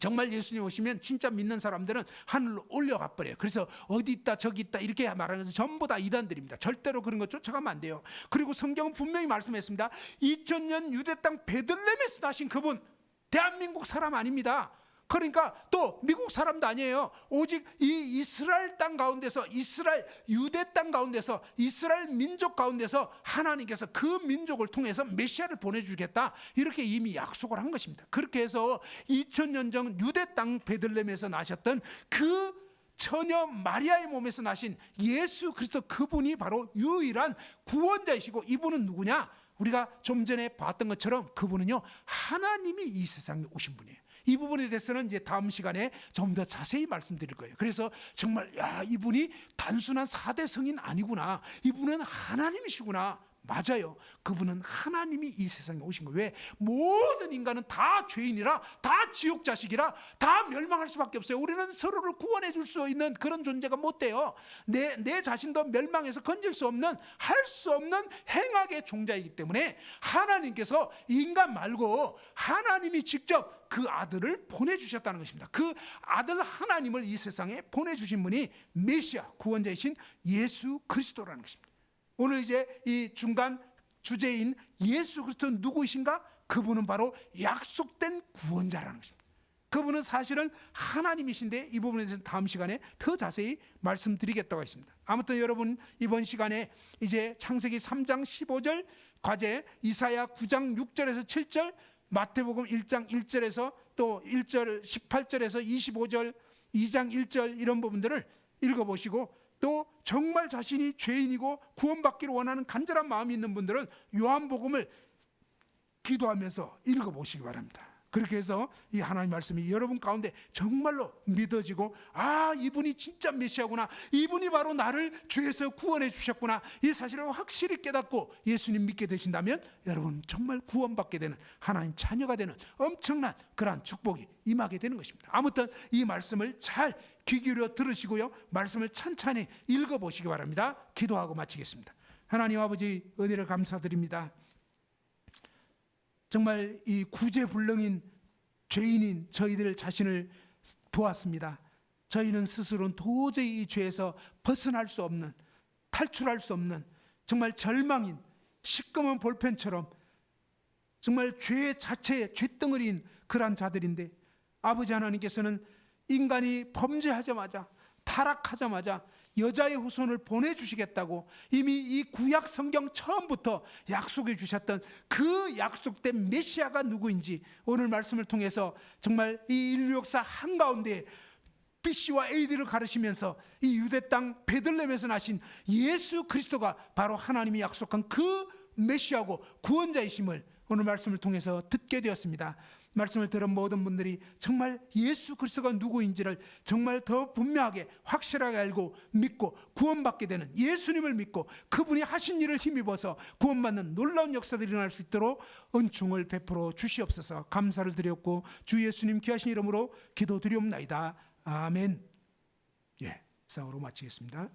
정말 예수님 오시면 진짜 믿는 사람들은 하늘로 올려가 버려요. 그래서 어디 있다 저기 있다 이렇게 말하면서 전부 다 이단들입니다. 절대로 그런 거 쫓아가면 안 돼요. 그리고 성경은 분명히 말씀했습니다. 2000년 유대 땅 베들레헴에서 나신 그분 대한민국 사람 아닙니다. 그러니까 또 미국 사람도 아니에요. 오직 이 이스라엘 땅 가운데서, 이스라엘 유대 땅 가운데서, 이스라엘 민족 가운데서 하나님께서 그 민족을 통해서 메시아를 보내주겠다 이렇게 이미 약속을 한 것입니다. 그렇게 해서 2000년 전 유대 땅 베들레헴에서 나셨던 그 처녀 마리아의 몸에서 나신 예수 그리스도, 그분이 바로 유일한 구원자이시고, 이분은 누구냐? 우리가 좀 전에 봤던 것처럼 그분은요 하나님이 이 세상에 오신 분이에요. 이 부분에 대해서는 이제 다음 시간에 좀 더 자세히 말씀드릴 거예요. 그래서 정말 이분이 단순한 4대 성인 아니구나, 이분은 하나님이시구나. 맞아요. 그분은 하나님이 이 세상에 오신 거예요. 왜? 모든 인간은 다 죄인이라, 다 지옥 자식이라 다 멸망할 수밖에 없어요. 우리는 서로를 구원해 줄 수 있는 그런 존재가 못 돼요. 내 자신도 멸망해서 건질 수 없는, 할 수 없는 행악의 종자이기 때문에 하나님께서 인간 말고 하나님이 직접 그 아들을 보내주셨다는 것입니다. 그 아들 하나님을 이 세상에 보내주신 분이 메시아, 구원자이신 예수 그리스도라는 것입니다. 오늘 이제 이 중간 주제인 예수 그리스도는 누구이신가? 그분은 바로 약속된 구원자라는 것입니다. 그분은 사실은 하나님이신데 이 부분에 대해서 다음 시간에 더 자세히 말씀드리겠다고 했습니다. 아무튼 여러분, 이번 시간에 이제 창세기 3장 15절 과제, 이사야 9장 6절에서 7절, 마태복음 1장 1절에서 또 1절 18절에서 25절, 2장 1절 이런 부분들을 읽어보시고, 또 정말 자신이 죄인이고 구원받기를 원하는 간절한 마음이 있는 분들은 요한복음을 기도하면서 읽어보시기 바랍니다. 그렇게 해서 이 하나님 말씀이 여러분 가운데 정말로 믿어지고, 이분이 진짜 메시아구나, 이분이 바로 나를 죄에서 구원해 주셨구나, 이 사실을 확실히 깨닫고 예수님 믿게 되신다면 여러분 정말 구원받게 되는, 하나님 자녀가 되는 엄청난 그러한 축복이 임하게 되는 것입니다. 아무튼 이 말씀을 잘 귀 기울여 들으시고요, 말씀을 천천히 읽어보시기 바랍니다. 기도하고 마치겠습니다. 하나님 아버지, 은혜를 감사드립니다. 정말 이 구제불능인 죄인인 저희들 자신을 보았습니다. 저희는 스스로는 도저히 이 죄에서 벗어날 수 없는, 탈출할 수 없는 정말 절망인 시꺼먼 볼펜처럼 정말 죄 자체의 죄덩어리인 그러한 자들인데, 아버지 하나님께서는 인간이 범죄하자마자, 타락하자마자 여자의 후손을 보내주시겠다고 이미 이 구약 성경 처음부터 약속해 주셨던 그 약속된 메시아가 누구인지 오늘 말씀을 통해서 정말 이 인류 역사 한가운데 BC와 AD를 가르치면서 이 유대 땅 베들레헴에서 나신 예수 그리스도가 바로 하나님이 약속한 그 메시아고 구원자이심을 오늘 말씀을 통해서 듣게 되었습니다. 말씀을 들은 모든 분들이 정말 예수 그리스도가 누구인지를 정말 더 분명하게 확실하게 알고 믿고 구원받게 되는, 예수님을 믿고 그분이 하신 일을 힘입어서 구원받는 놀라운 역사들이 일어날 수 있도록 은총을 베풀어 주시옵소서. 감사를 드렸고 주 예수님 귀하신 이름으로 기도드리옵나이다. 아멘. 이상으로 마치겠습니다.